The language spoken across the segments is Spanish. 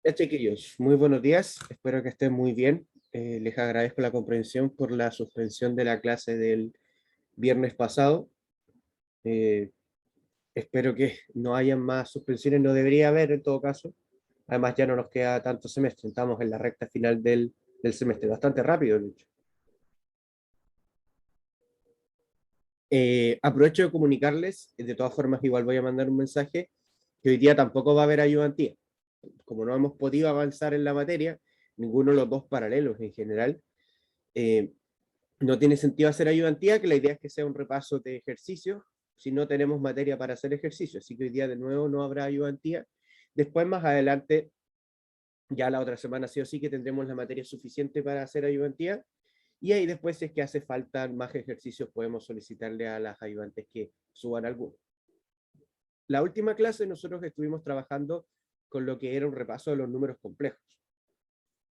Ya, chiquillos, muy buenos días, espero que estén muy bien. Les agradezco la comprensión por la suspensión de la clase del viernes pasado. Eh, Espero que no hayan más suspensiones, no debería haber en todo caso. Además ya no nos queda tanto semestre, estamos en la recta final del semestre, bastante rápido, de hecho. Aprovecho de comunicarles, de todas formas igual voy a mandar un mensaje, que hoy día tampoco va a haber ayudantía. Como no hemos podido avanzar en la materia, ninguno de los dos paralelos en general, eh, no tiene sentido hacer ayudantía, que la idea es que sea un repaso de ejercicios, si no tenemos materia para hacer ejercicio, así que hoy día de nuevo no habrá ayudantía. Después, más adelante, ya la otra semana sí o sí que tendremos la materia suficiente para hacer ayudantía, y ahí después, si es que hace falta más ejercicios, podemos solicitarle a las ayudantes que suban algunos. La última clase nosotros estuvimos trabajando con lo que era un repaso de los números complejos.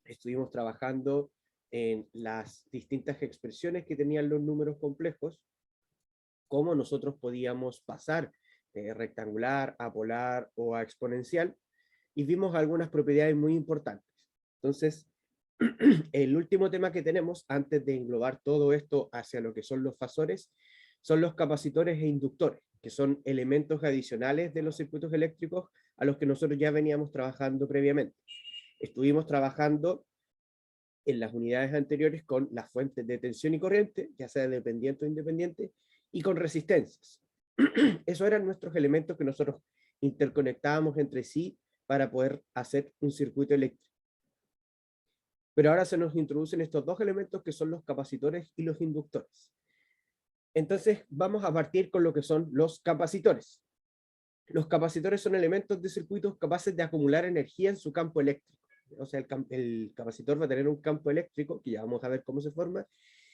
Estuvimos trabajando en las distintas expresiones que tenían los números complejos, cómo nosotros podíamos pasar de rectangular a polar o a exponencial, y vimos algunas propiedades muy importantes. Entonces, el último tema que tenemos, antes de englobar todo esto hacia lo que son los fasores, son los capacitores e inductores, que son elementos adicionales de los circuitos eléctricos a los que nosotros ya veníamos trabajando previamente. Estuvimos trabajando en las unidades anteriores con las fuentes de tensión y corriente, ya sea dependiente o independiente, y con resistencias. Esos eran nuestros elementos que nosotros interconectábamos entre sí para poder hacer un circuito eléctrico. Pero ahora se nos introducen estos dos elementos que son los capacitores y los inductores. Entonces vamos a partir con lo que son los capacitores. Los capacitores son elementos de circuitos capaces de acumular energía en su campo eléctrico. O sea, el capacitor va a tener un campo eléctrico, que ya vamos a ver cómo se forma,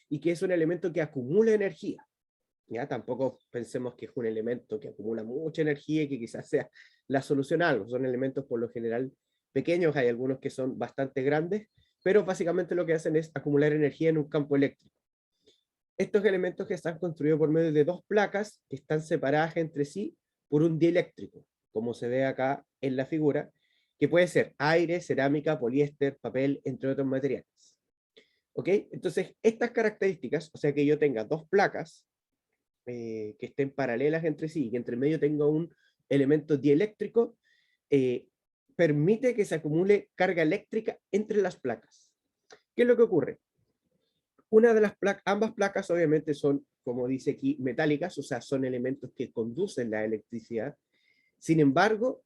y que es un elemento que acumula energía. ¿Ya? Tampoco pensemos que es un elemento que acumula mucha energía y que quizás sea la solución a algo. Son elementos por lo general pequeños, hay algunos que son bastante grandes, pero básicamente lo que hacen es acumular energía en un campo eléctrico. Estos elementos que están construidos por medio de dos placas que están separadas entre sí por un dieléctrico, como se ve acá en la figura, que puede ser aire, cerámica, poliéster, papel, entre otros materiales. ¿Ok? Entonces, estas características, o sea que yo tenga dos placas que estén paralelas entre sí y que entre medio tenga un elemento dieléctrico, eh, permite que se acumule carga eléctrica entre las placas. ¿Qué es lo que ocurre? Una de las placas, ambas placas obviamente son, como dice aquí, metálicas, o sea, son elementos que conducen la electricidad. Sin embargo,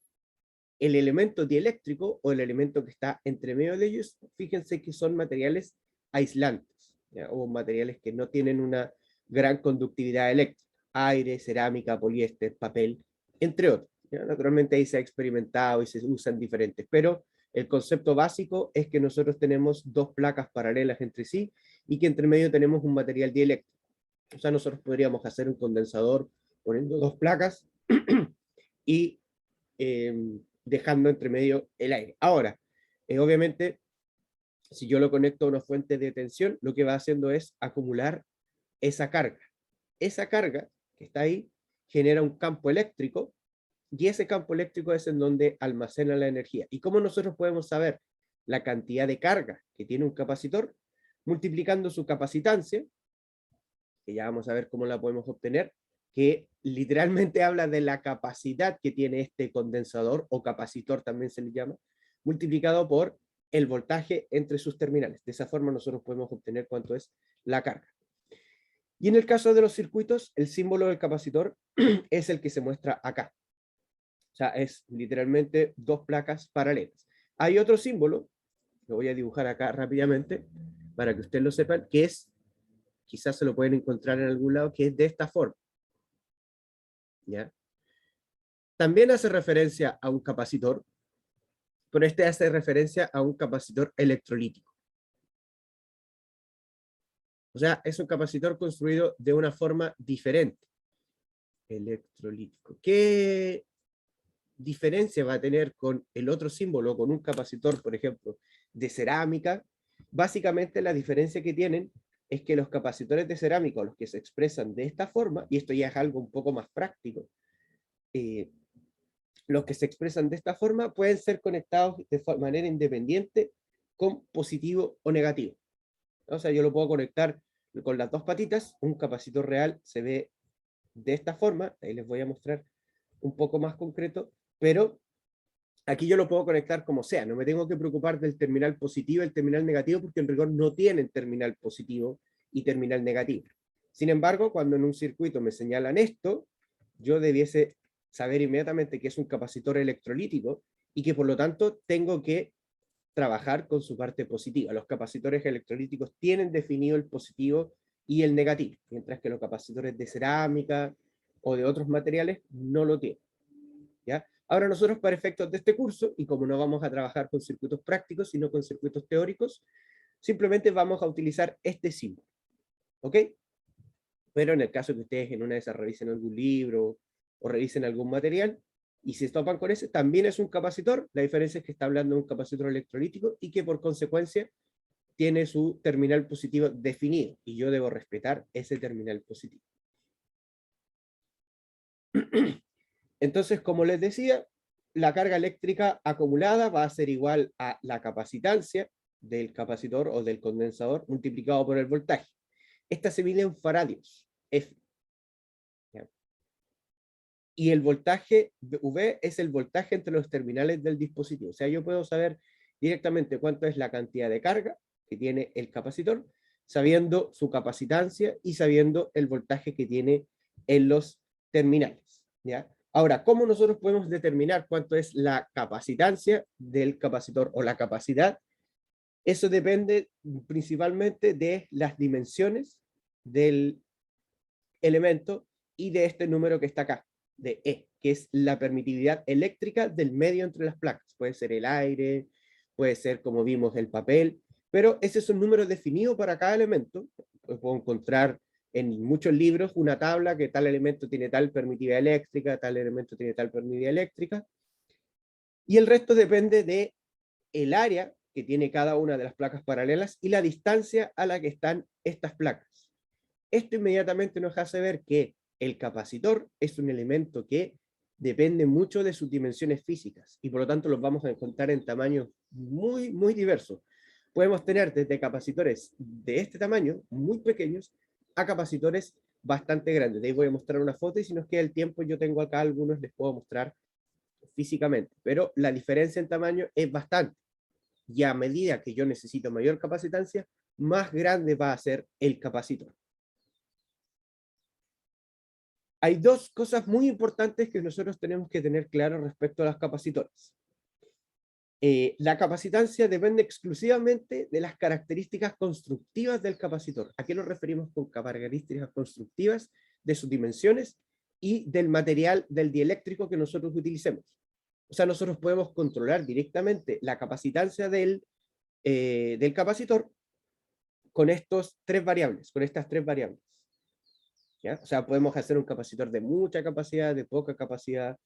el elemento dieléctrico o el elemento que está entre medio de ellos, fíjense que son materiales aislantes, ¿ya? O materiales que no tienen una gran conductividad eléctrica, aire, cerámica, poliéster, papel, entre otros. ¿Ya? Naturalmente ahí se ha experimentado y se usan diferentes, pero el concepto básico es que nosotros tenemos dos placas paralelas entre sí y que entre medio tenemos un material dieléctrico. O sea, nosotros podríamos hacer un condensador poniendo dos placas y dejando entre medio el aire. Ahora, obviamente, si yo lo conecto a una fuente de tensión, lo que va haciendo es acumular esa carga. Esa carga que está ahí genera un campo eléctrico y ese campo eléctrico es en donde almacena la energía. ¿Y cómo nosotros podemos saber la cantidad de carga que tiene un capacitor? Multiplicando su capacitancia, que ya vamos a ver cómo la podemos obtener, que literalmente habla de la capacidad que tiene este condensador, o capacitor también se le llama, multiplicado por el voltaje entre sus terminales. De esa forma nosotros podemos obtener cuánto es la carga. Y en el caso de los circuitos, el símbolo del capacitor es el que se muestra acá. O sea, es literalmente dos placas paralelas. Hay otro símbolo, lo voy a dibujar acá rápidamente, para que ustedes lo sepan, que es, quizás se lo pueden encontrar en algún lado, que es de esta forma. ¿Ya? También hace referencia a un capacitor, pero este hace referencia a un capacitor electrolítico. O sea, es un capacitor construido de una forma diferente. Electrolítico. ¿Qué diferencia va a tener con el otro símbolo, con un capacitor, por ejemplo, de cerámica? Básicamente la diferencia que tienen es que los capacitores de cerámica, los que se expresan de esta forma, y esto ya es algo un poco más práctico, los que se expresan de esta forma pueden ser conectados de manera independiente con positivo o negativo. O sea, yo lo puedo conectar con las dos patitas. Un capacitor real se ve de esta forma. Ahí les voy a mostrar un poco más concreto, pero aquí yo lo puedo conectar como sea. No me tengo que preocupar del terminal positivo y el terminal negativo, porque en rigor no tienen terminal positivo y terminal negativo. Sin embargo, cuando en un circuito me señalan esto, yo debiese saber inmediatamente que es un capacitor electrolítico y que por lo tanto tengo que trabajar con su parte positiva. Los capacitores electrolíticos tienen definido el positivo y el negativo, mientras que los capacitores de cerámica o de otros materiales no lo tienen. ¿Ya? Ahora nosotros, para efectos de este curso, y como no vamos a trabajar con circuitos prácticos, sino con circuitos teóricos, simplemente vamos a utilizar este símbolo. ¿Ok? Pero en el caso que ustedes en una de esas revisen algún libro o revisen algún material, y se topan con ese, también es un capacitor. La diferencia es que está hablando de un capacitor electrolítico y que por consecuencia tiene su terminal positivo definido, y yo debo respetar ese terminal positivo. Entonces, como les decía, la carga eléctrica acumulada va a ser igual a la capacitancia del capacitor o del condensador multiplicado por el voltaje. Esta se mide en faradios, F. ¿Ya? Y el voltaje V es el voltaje entre los terminales del dispositivo. O sea, yo puedo saber directamente cuánto es la cantidad de carga que tiene el capacitor, sabiendo su capacitancia y sabiendo el voltaje que tiene en los terminales. ¿Ya? Ahora, ¿cómo nosotros podemos determinar cuánto es la capacitancia del capacitor o la capacidad? Eso depende principalmente de las dimensiones del elemento y de este número que está acá, de E, que es la permitividad eléctrica del medio entre las placas. Puede ser el aire, puede ser, como vimos, el papel, pero ese es un número definido para cada elemento. Puedo encontrar en muchos libros una tabla que tal elemento tiene tal permitividad eléctrica, tal elemento tiene tal permitividad eléctrica, y el resto depende de el área que tiene cada una de las placas paralelas y la distancia a la que están estas placas. Esto inmediatamente nos hace ver que el capacitor es un elemento que depende mucho de sus dimensiones físicas y por lo tanto los vamos a encontrar en tamaños muy, muy diversos. Podemos tener desde capacitores de este tamaño, muy pequeños, a capacitores bastante grandes. De ahí voy a mostrar una foto y si nos queda el tiempo, yo tengo acá algunos, les puedo mostrar físicamente, pero la diferencia en tamaño es bastante. Y a medida que yo necesito mayor capacitancia, más grande va a ser el capacitor. Hay dos cosas muy importantes que nosotros tenemos que tener claro respecto a los capacitores. La capacitancia depende exclusivamente de las características constructivas del capacitor. ¿A qué nos referimos con características constructivas? De sus dimensiones y del material del dieléctrico que nosotros utilicemos. O sea, nosotros podemos controlar directamente la capacitancia del capacitor con estas tres variables. ¿Ya? O sea, podemos hacer un capacitor de mucha capacidad, de poca capacidad,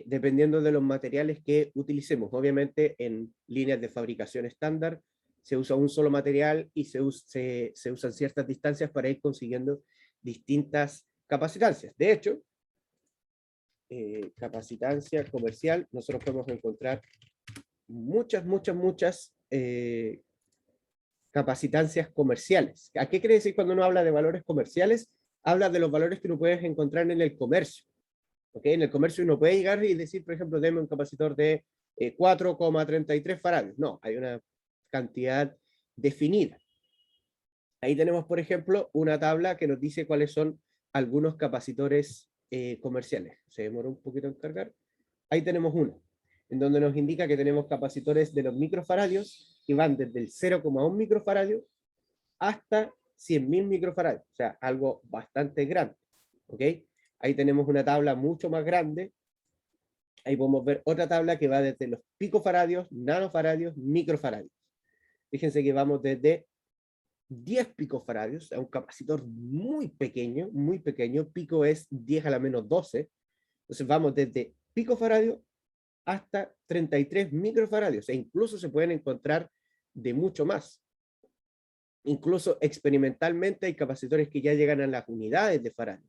dependiendo de los materiales que utilicemos. Obviamente, en líneas de fabricación estándar, se usa un solo material y se usan ciertas distancias para ir consiguiendo distintas capacitancias. De hecho, capacitancia comercial, nosotros podemos encontrar muchas capacitancias comerciales. ¿A qué quiere decir cuando uno habla de valores comerciales? Habla de los valores que uno puedes encontrar en el comercio. ¿Okay? En el comercio uno puede llegar y decir, por ejemplo, deme un capacitor de 4,33 faradios. No, hay una cantidad definida. Ahí tenemos, por ejemplo, una tabla que nos dice cuáles son algunos capacitores comerciales. Se demoró un poquito en cargar. Ahí tenemos uno, en donde nos indica que tenemos capacitores de los microfaradios que van desde el 0,1 microfaradio hasta 100.000 microfaradios, o sea, algo bastante grande. ¿Ok? Ahí tenemos una tabla mucho más grande. Ahí podemos ver otra tabla que va desde los picofaradios, nanofaradios, microfaradios. Fíjense que vamos desde 10 picofaradios, a un capacitor muy pequeño, pico es 10 a la menos 12. Entonces vamos desde picofaradio hasta 33 microfaradios, e incluso se pueden encontrar de mucho más. Incluso experimentalmente hay capacitores que ya llegan a las unidades de faradio,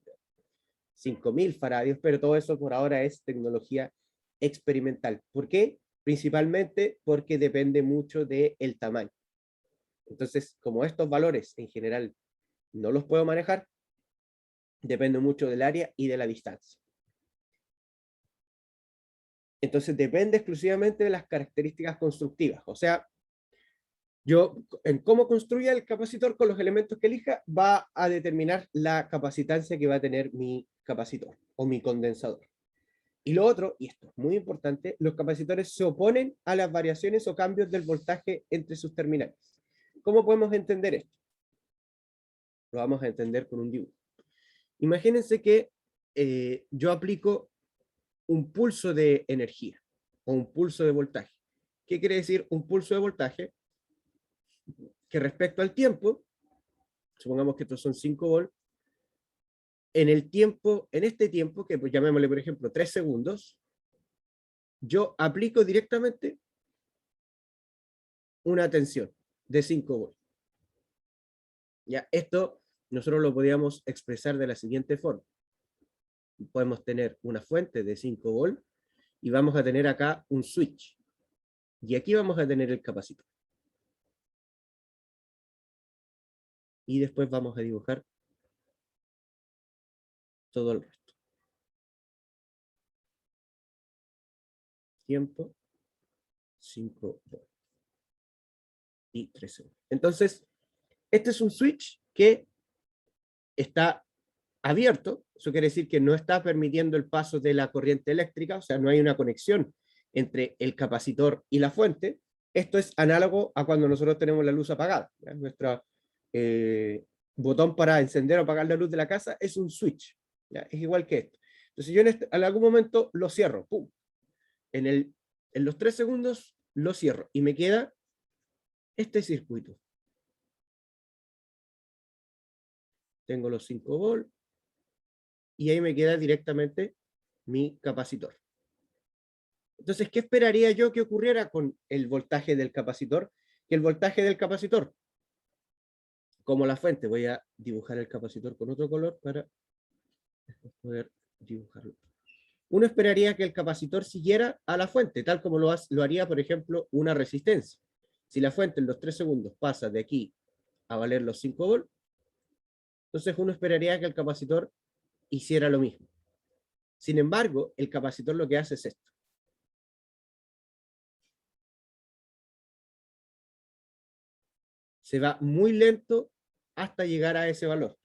5.000 faradios, pero todo eso por ahora es tecnología experimental. ¿Por qué? Principalmente porque depende mucho del tamaño. Entonces, como estos valores en general no los puedo manejar, depende mucho del área y de la distancia. Entonces, depende exclusivamente de las características constructivas. O sea, yo, en cómo construya el capacitor con los elementos que elija, va a determinar la capacitancia que va a tener mi capacitor o mi condensador. Y lo otro, y esto es muy importante, los capacitores se oponen a las variaciones o cambios del voltaje entre sus terminales. ¿Cómo podemos entender esto? Lo vamos a entender con un dibujo. Imagínense que yo aplico un pulso de energía o un pulso de voltaje. ¿Qué quiere decir un pulso de voltaje? Que respecto al tiempo, supongamos que estos son 5 volts, en este tiempo, que pues llamémosle por ejemplo 3 segundos, yo aplico directamente una tensión de 5 volts. Ya, esto nosotros lo podríamos expresar de la siguiente forma. Podemos tener una fuente de 5 volts y vamos a tener acá un switch. Y aquí vamos a tener el capacitor. Y después vamos a dibujar todo el resto. Tiempo, 5 volts. Y 3 segundos. Entonces, este es un switch que está abierto. Eso quiere decir que no está permitiendo el paso de la corriente eléctrica, o sea, no hay una conexión entre el capacitor y la fuente. Esto es análogo a cuando nosotros tenemos la luz apagada. Nuestro botón para encender o apagar la luz de la casa es un switch. ¿Ya? Es igual que esto. Entonces yo en algún momento lo cierro. ¡Pum! En los 3 segundos lo cierro y me queda este circuito. Tengo los 5 volts y ahí me queda directamente mi capacitor. Entonces, ¿qué esperaría yo que ocurriera con el voltaje del capacitor? Que el voltaje del capacitor, como la fuente, voy a dibujar el capacitor con otro color para poder dibujarlo. Uno esperaría que el capacitor siguiera a la fuente, tal como lo haría, por ejemplo, una resistencia. Si la fuente en los 3 segundos pasa de aquí a valer los 5 volts, entonces uno esperaría que el capacitor hiciera lo mismo. Sin embargo, el capacitor lo que hace es esto. Se va muy lento hasta llegar a ese valor.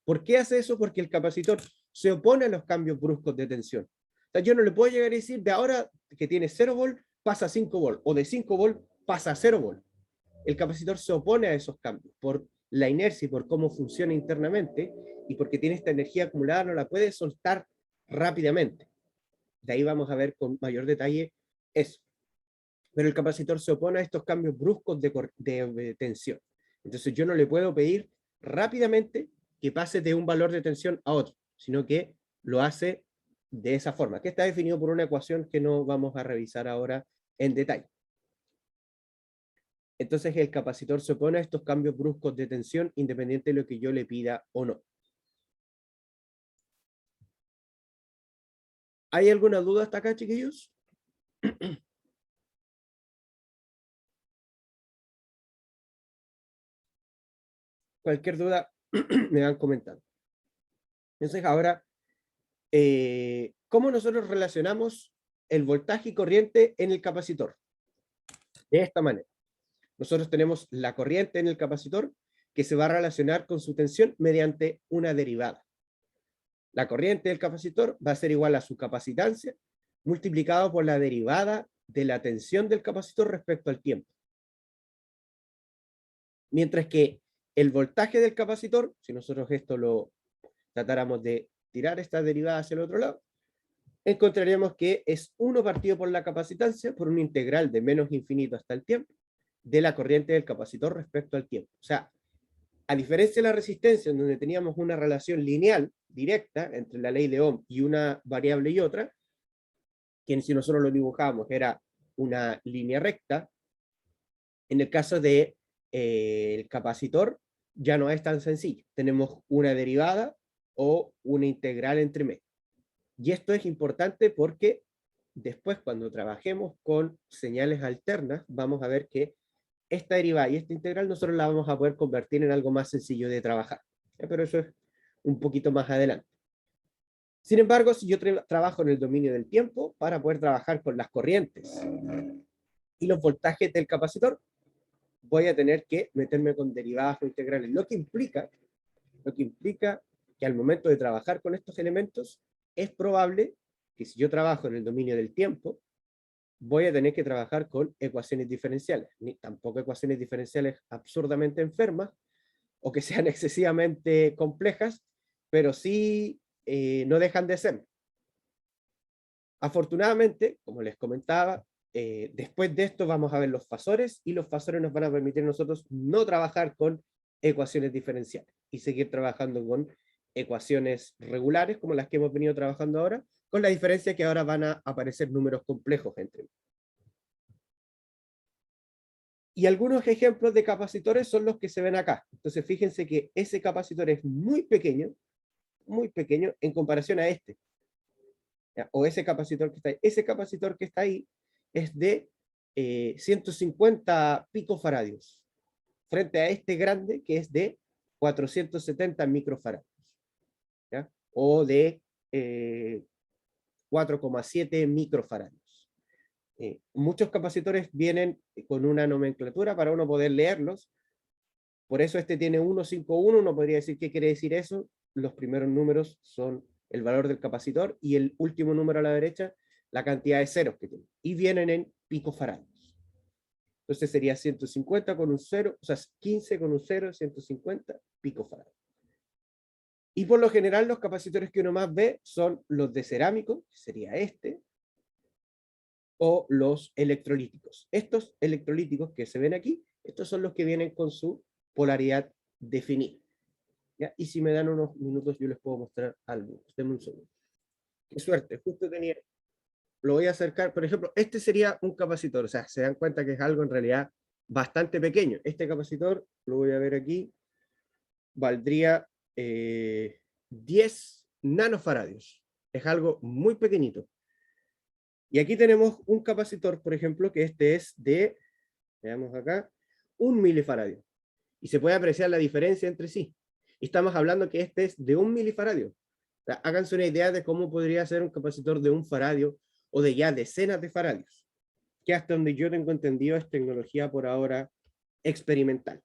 ¿Por qué hace eso? Porque el capacitor se opone a los cambios bruscos de tensión. O sea, yo no le puedo llegar a decir de ahora que tiene 0 volt pasa a 5 volt o de 5 volt pasa a 0 volt. El capacitor se opone a esos cambios por la inercia y por cómo funciona internamente y porque tiene esta energía acumulada, no la puede soltar rápidamente. De ahí vamos a ver con mayor detalle eso. Pero el capacitor se opone a estos cambios bruscos de tensión. Entonces yo no le puedo pedir rápidamente que pase de un valor de tensión a otro, sino que lo hace de esa forma, que está definido por una ecuación que no vamos a revisar ahora en detalle. Entonces el capacitor se opone a estos cambios bruscos de tensión independiente de lo que yo le pida o no. ¿Hay alguna duda hasta acá, chiquillos? Cualquier duda me van comentando. Entonces ahora, ¿cómo nosotros relacionamos el voltaje y corriente en el capacitor? De esta manera. Nosotros tenemos la corriente en el capacitor que se va a relacionar con su tensión mediante una derivada. La corriente del capacitor va a ser igual a su capacitancia multiplicado por la derivada de la tensión del capacitor respecto al tiempo. Mientras que el voltaje del capacitor, si nosotros esto lo tratáramos de tirar esta derivada hacia el otro lado, encontraríamos que es 1 partido por la capacitancia por un integral de menos infinito hasta el tiempo de la corriente del capacitor respecto al tiempo. O sea, a diferencia de la resistencia, en donde teníamos una relación lineal, directa, entre la ley de Ohm y una variable y otra, que si nosotros lo dibujábamos era una línea recta, en el caso de el capacitor ya no es tan sencillo. Tenemos una derivada o una integral entre medio. Y esto es importante porque después cuando trabajemos con señales alternas, vamos a ver que esta derivada y esta integral nosotros la vamos a poder convertir en algo más sencillo de trabajar. Pero eso es un poquito más adelante. Sin embargo, si yo trabajo en el dominio del tiempo, para poder trabajar con las corrientes y los voltajes del capacitor, voy a tener que meterme con derivadas o integrales, lo que implica que al momento de trabajar con estos elementos, es probable que si yo trabajo en el dominio del tiempo, voy a tener que trabajar con ecuaciones diferenciales, ni tampoco ecuaciones diferenciales absurdamente enfermas, o que sean excesivamente complejas, pero sí no dejan de ser. Afortunadamente, como les comentaba, después de esto vamos a ver los fasores, y los fasores nos van a permitir a nosotros no trabajar con ecuaciones diferenciales y seguir trabajando con ecuaciones regulares como las que hemos venido trabajando ahora, con la diferencia que ahora van a aparecer números complejos entre ellos. Y algunos ejemplos de capacitores son los que se ven acá. Entonces fíjense que ese capacitor es muy pequeño en comparación a este. ¿Ya? O ese capacitor que está ahí. Ese capacitor que está ahí es de 150 picofaradios, frente a este grande que es de 470 microfaradios. ¿Ya? O de 4,7 microfaradios. Muchos capacitores vienen con una nomenclatura para uno poder leerlos. Por eso este tiene 151, uno podría decir qué quiere decir eso. Los primeros números son el valor del capacitor y el último número a la derecha, la cantidad de ceros que tiene. Y vienen en picofaradios. Entonces sería 150 con un 0, o sea, 15 con un 0, 150 picofaradios. Y por lo general los capacitores que uno más ve son los de cerámico, que sería este, o los electrolíticos. Estos electrolíticos que se ven aquí, estos son los que vienen con su polaridad definida. ¿Ya? Y si me dan unos minutos yo les puedo mostrar algo. Denme un segundo. Qué suerte, justo tenía... Lo voy a acercar, por ejemplo, este sería un capacitor, o sea, se dan cuenta que es algo en realidad bastante pequeño. Este capacitor, lo voy a ver aquí, valdría 10 nanofaradios. Es algo muy pequeñito. Y aquí tenemos un capacitor, por ejemplo, que este es de, veamos acá, 1 milifaradio. Y se puede apreciar la diferencia entre sí. Y estamos hablando que este es de 1 milifaradio. O sea, háganse una idea de cómo podría ser un capacitor de 1 faradio o de ya decenas de faradios. Que hasta donde yo tengo entendido es tecnología por ahora experimental.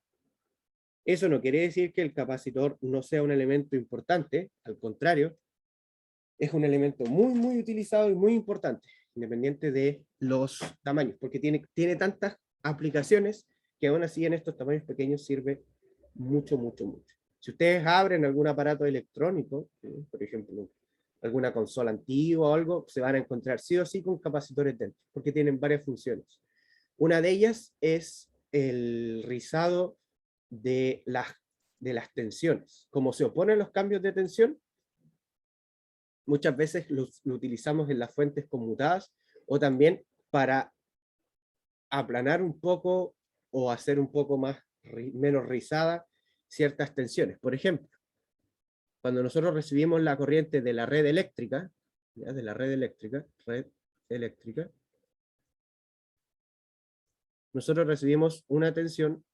Eso no quiere decir que el capacitor no sea un elemento importante, al contrario, es un elemento muy, muy utilizado y muy importante, independiente de los tamaños, porque tiene tantas aplicaciones que aún así en estos tamaños pequeños sirve mucho, mucho, mucho. Si ustedes abren algún aparato electrónico, por ejemplo, alguna consola antigua o algo, se van a encontrar sí o sí con capacitores dentro, porque tienen varias funciones. Una de ellas es el rizado de las tensiones. Como se oponen los cambios de tensión, muchas veces lo utilizamos en las fuentes conmutadas o también para aplanar un poco o hacer un poco menos rizada ciertas tensiones. Por ejemplo, cuando nosotros recibimos la corriente de la red eléctrica, ¿ya? De la red eléctrica, nosotros recibimos una tensión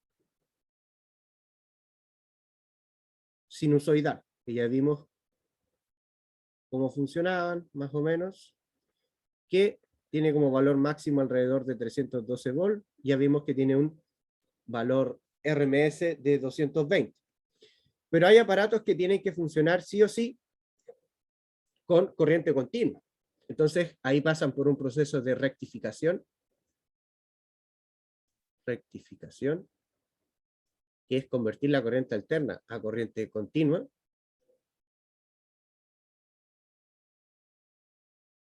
sinusoidal, que ya vimos cómo funcionaban, más o menos, que tiene como valor máximo alrededor de 312 volts, ya vimos que tiene un valor RMS de 220. Pero hay aparatos que tienen que funcionar sí o sí con corriente continua. Entonces, ahí pasan por un proceso de rectificación, que es convertir la corriente alterna a corriente continua,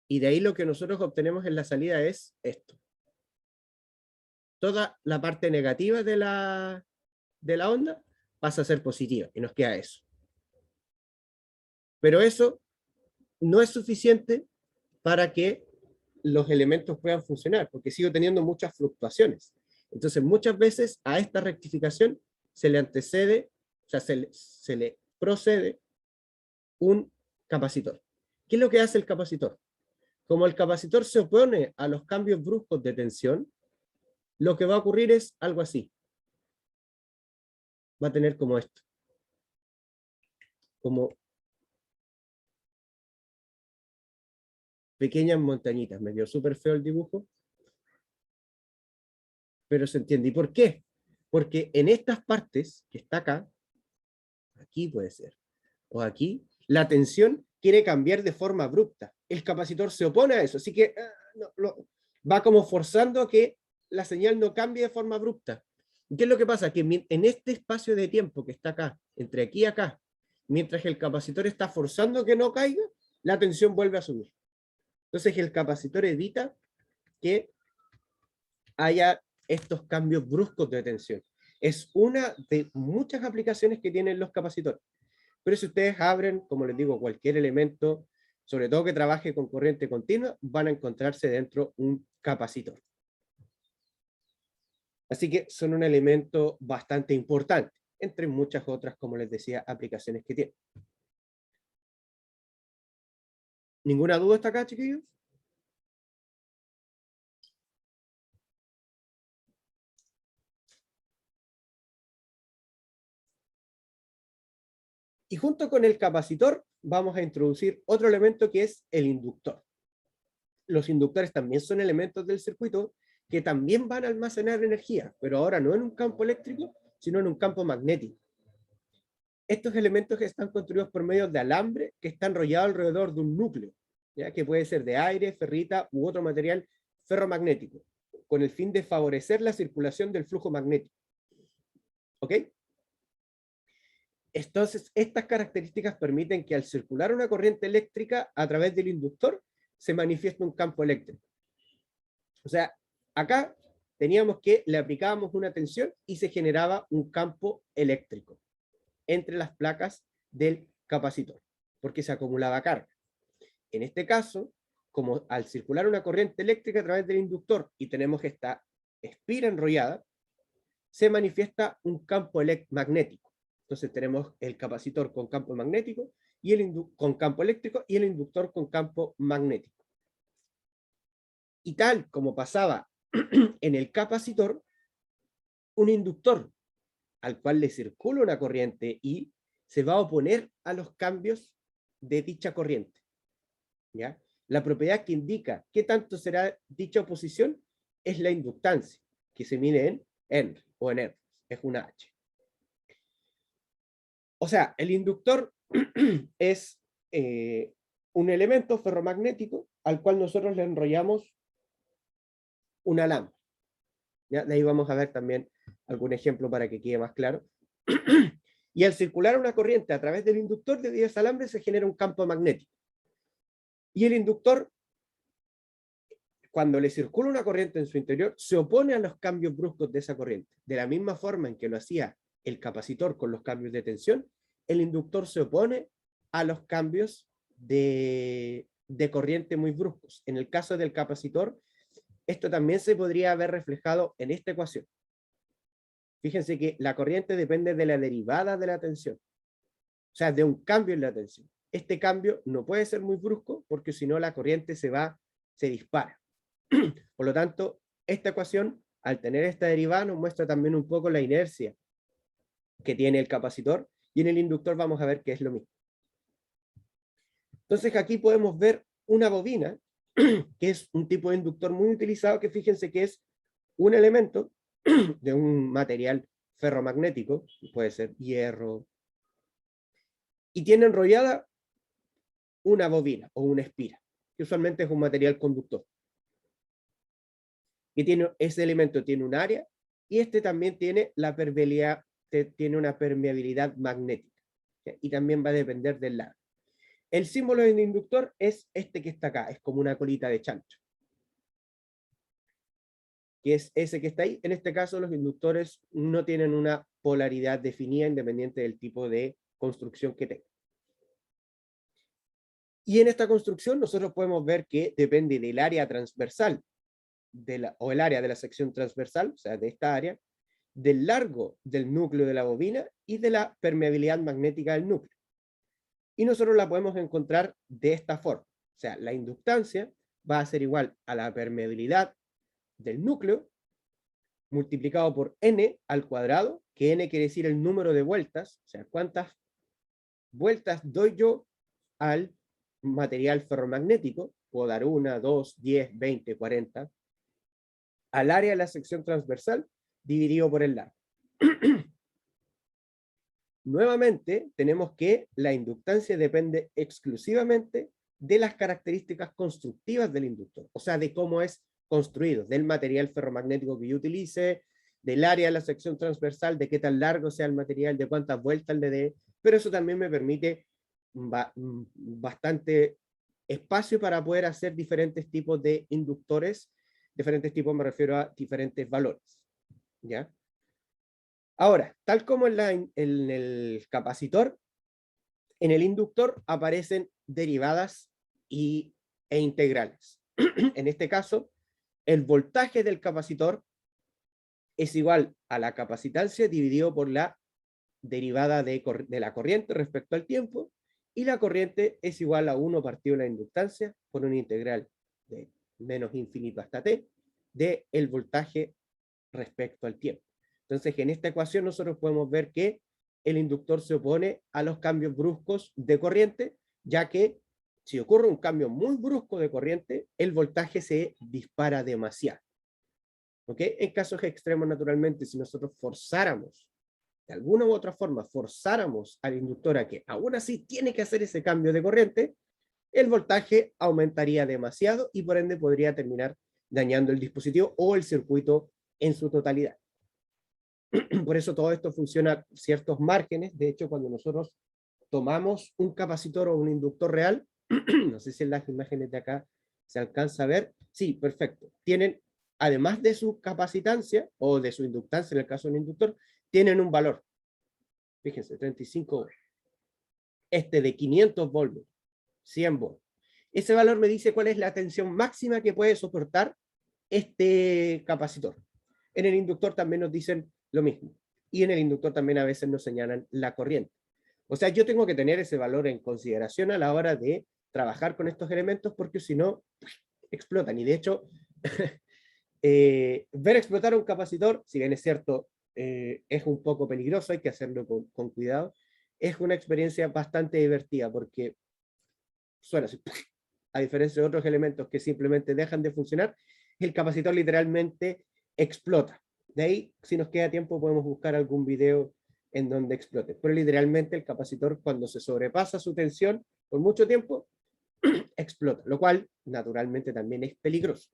y de ahí lo que nosotros obtenemos en la salida es esto. Toda la parte negativa de la onda pasa a ser positiva, y nos queda eso. Pero eso no es suficiente para que los elementos puedan funcionar, porque sigo teniendo muchas fluctuaciones. Entonces, muchas veces a esta rectificación se le antecede, o sea, se le procede un capacitor. ¿Qué es lo que hace el capacitor? Como el capacitor se opone a los cambios bruscos de tensión, lo que va a ocurrir es algo así. Va a tener como esto. Como pequeñas montañitas. Me dio súper feo el dibujo, pero se entiende. ¿Y por qué? Porque en estas partes, que está acá, aquí puede ser, o aquí, la tensión quiere cambiar de forma abrupta. El capacitor se opone a eso, así que va como forzando a que la señal no cambie de forma abrupta. ¿Qué es lo que pasa? Que en este espacio de tiempo que está acá, entre aquí y acá, mientras el capacitor está forzando que no caiga, la tensión vuelve a subir. Entonces el capacitor evita que haya estos cambios bruscos de tensión. Es una de muchas aplicaciones que tienen los capacitores. Pero si ustedes abren, como les digo, cualquier elemento, sobre todo que trabaje con corriente continua, van a encontrarse dentro un capacitor. Así que son un elemento bastante importante, entre muchas otras, como les decía, aplicaciones que tienen. ¿Ninguna duda hasta acá, chiquillos? Y junto con el capacitor vamos a introducir otro elemento que es el inductor. Los inductores también son elementos del circuito que también van a almacenar energía, pero ahora no en un campo eléctrico, sino en un campo magnético. Estos elementos están construidos por medio de alambre que está enrollado alrededor de un núcleo, ¿ya? Que puede ser de aire, ferrita u otro material ferromagnético, con el fin de favorecer la circulación del flujo magnético. ¿Ok? Entonces, estas características permiten que al circular una corriente eléctrica a través del inductor, se manifieste un campo eléctrico. O sea, acá teníamos que le aplicábamos una tensión y se generaba un campo eléctrico entre las placas del capacitor, porque se acumulaba carga. En este caso, como al circular una corriente eléctrica a través del inductor y tenemos esta espira enrollada, se manifiesta un campo magnético. Entonces tenemos el capacitor con campo magnético y con campo eléctrico y el inductor con campo magnético. Y tal como pasaba en el capacitor, un inductor al cual le circula una corriente y se va a oponer a los cambios de dicha corriente. ¿Ya? La propiedad que indica qué tanto será dicha oposición es la inductancia, que se mide en Henry o en Hertz, es una H. O sea, el inductor es un elemento ferromagnético al cual nosotros le enrollamos una lámpara. ¿Ya? De ahí vamos a ver también algún ejemplo para que quede más claro. Y al circular una corriente a través del inductor de 10 alambres se genera un campo magnético. Y el inductor, cuando le circula una corriente en su interior, se opone a los cambios bruscos de esa corriente. De la misma forma en que lo hacía el capacitor con los cambios de tensión, el inductor se opone a los cambios de corriente muy bruscos. En el caso del capacitor, esto también se podría haber reflejado en esta ecuación. Fíjense que la corriente depende de la derivada de la tensión, o sea, de un cambio en la tensión. Este cambio no puede ser muy brusco porque si no la corriente se dispara. Por lo tanto, esta ecuación, al tener esta derivada, nos muestra también un poco la inercia que tiene el capacitor, y en el inductor vamos a ver que es lo mismo. Entonces aquí podemos ver una bobina, que es un tipo de inductor muy utilizado, que fíjense que es un elemento de un material ferromagnético, puede ser hierro, y tiene enrollada una bobina o una espira, que usualmente es un material conductor. Ese elemento tiene un área, y este también tiene la permeabilidad, tiene una permeabilidad magnética, ¿sí? Y también va a depender del lado. El símbolo del inductor es este que está acá, es como una colita de chancho, que es ese que está ahí. En este caso, los inductores no tienen una polaridad definida independiente del tipo de construcción que tengan. Y en esta construcción nosotros podemos ver que depende del área transversal o el área de la sección transversal, o sea, de esta área, del largo del núcleo de la bobina y de la permeabilidad magnética del núcleo. Y nosotros la podemos encontrar de esta forma. O sea, la inductancia va a ser igual a la permeabilidad del núcleo multiplicado por n al cuadrado, que n quiere decir el número de vueltas, o sea, cuántas vueltas doy yo al material ferromagnético, puedo dar 1, 2, 10, 20, 40, al área de la sección transversal dividido por el largo. Nuevamente, tenemos que la inductancia depende exclusivamente de las características constructivas del inductor, o sea, de cómo es construido, del material ferromagnético que yo utilice, del área de la sección transversal, de qué tan largo sea el material, de cuántas vueltas le dé, pero eso también me permite bastante espacio para poder hacer diferentes tipos de inductores, diferentes tipos me refiero a diferentes valores, ¿ya? Ahora, tal como en el capacitor, en el inductor aparecen derivadas e integrales. En este caso, el voltaje del capacitor es igual a la capacitancia dividido por la derivada de la corriente respecto al tiempo, y la corriente es igual a 1 partido la inductancia por una integral de menos infinito hasta t de el voltaje respecto al tiempo. Entonces, en esta ecuación nosotros podemos ver que el inductor se opone a los cambios bruscos de corriente, ya que si ocurre un cambio muy brusco de corriente, el voltaje se dispara demasiado. ¿Ok? En casos extremos, naturalmente, si nosotros forzáramos, de alguna u otra forma, forzáramos al inductor a que aún así tiene que hacer ese cambio de corriente, el voltaje aumentaría demasiado y por ende podría terminar dañando el dispositivo o el circuito en su totalidad. Por eso todo esto funciona a ciertos márgenes. De hecho, cuando nosotros tomamos un capacitor o un inductor real, no sé si en las imágenes de acá se alcanza a ver, sí, perfecto, tienen, además de su capacitancia o de su inductancia en el caso del inductor, tienen un valor. Fíjense, 35 volts. Este de 500 volts, 100 volts. Ese valor me dice cuál es la tensión máxima que puede soportar este capacitor. En el inductor también nos dicen lo mismo. Y en el inductor también a veces nos señalan la corriente. O sea, yo tengo que tener ese valor en consideración a la hora de trabajar con estos elementos, porque si no, explotan. Y de hecho, ver explotar un capacitor, si bien es cierto, es un poco peligroso, hay que hacerlo con cuidado, es una experiencia bastante divertida, porque suena así, a diferencia de otros elementos que simplemente dejan de funcionar, el capacitor literalmente explota. De ahí, si nos queda tiempo, podemos buscar algún video en donde explote. Pero literalmente el capacitor, cuando se sobrepasa su tensión por mucho tiempo, explota, lo cual naturalmente también es peligroso.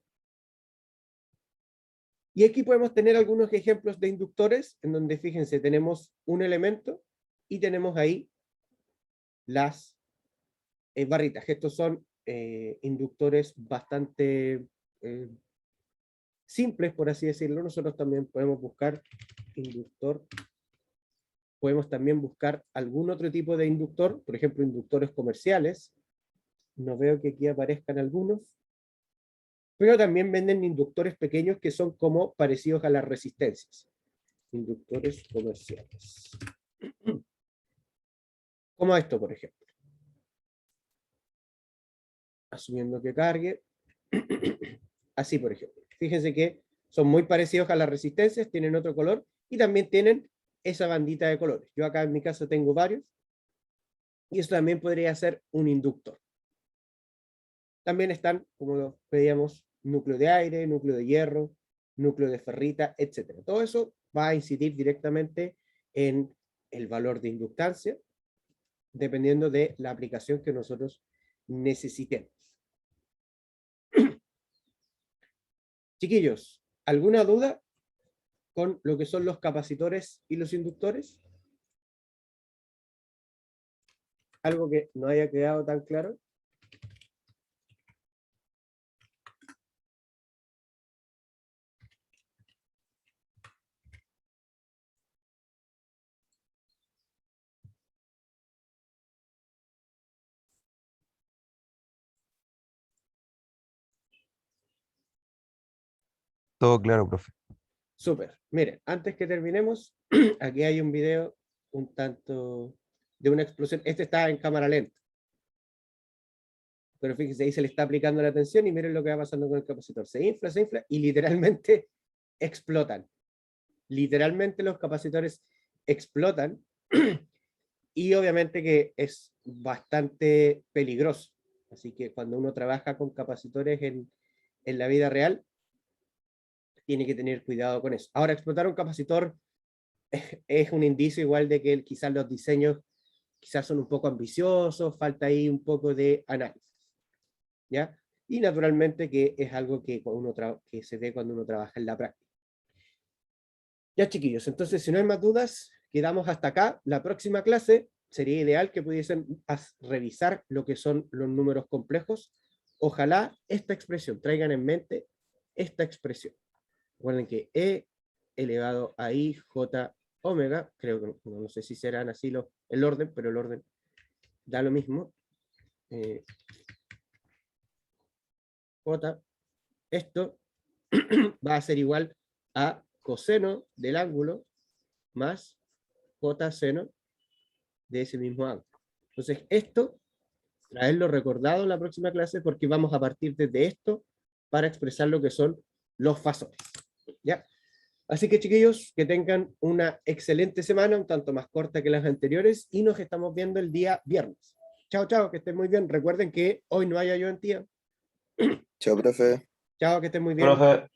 Y aquí podemos tener algunos ejemplos de inductores, en donde, fíjense, tenemos un elemento y tenemos ahí las barritas. Estos son inductores bastante simples, por así decirlo. Nosotros también podemos buscar inductor. Podemos también buscar algún otro tipo de inductor, por ejemplo, inductores comerciales. No veo que aquí aparezcan algunos. Pero también venden inductores pequeños que son como parecidos a las resistencias. Inductores comerciales. Como esto, por ejemplo. Asumiendo que cargue. Así, por ejemplo. Fíjense que son muy parecidos a las resistencias, tienen otro color y también tienen esa bandita de colores. Yo acá en mi caso tengo varios y eso también podría ser un inductor. También están, como pedíamos, núcleo de aire, núcleo de hierro, núcleo de ferrita, etc. Todo eso va a incidir directamente en el valor de inductancia, dependiendo de la aplicación que nosotros necesitemos. Chiquillos, ¿alguna duda con lo que son los capacitores y los inductores? ¿Algo que no haya quedado tan claro? Todo claro, profe. Súper. Miren, antes que terminemos, aquí hay un video un tanto de una explosión. Este está en cámara lenta. pero fíjense, ahí se le está aplicando la tensión y miren lo que va pasando con el capacitor. Se infla y literalmente explotan. Literalmente los capacitores explotan y obviamente que es bastante peligroso. Así que cuando uno trabaja con capacitores en la vida real, tiene que tener cuidado con eso. Ahora, explotar un capacitor es un indicio igual de que quizás los diseños quizás son un poco ambiciosos, falta ahí un poco de análisis, ¿ya? Y naturalmente que es algo que, que se ve cuando uno trabaja en la práctica. Ya, chiquillos, entonces si no hay más dudas, quedamos hasta acá. La próxima clase sería ideal que pudiesen revisar lo que son los números complejos. Ojalá esta expresión, traigan en mente esta expresión. Recuerden que E elevado a I, J, omega, creo que no sé si serán así el orden, pero el orden da lo mismo. J, esto va a ser igual a coseno del ángulo más J seno de ese mismo ángulo. Entonces, esto, traerlo recordado en la próxima clase porque vamos a partir desde esto para expresar lo que son los fasores. ¿Ya? Así que, chiquillos, que tengan una excelente semana, un tanto más corta que las anteriores, y nos estamos viendo el día viernes. Chao, chao, que estén muy bien. Recuerden que hoy no hay ayudantía. Chao, profe. Chao, que estén muy bien. Profe.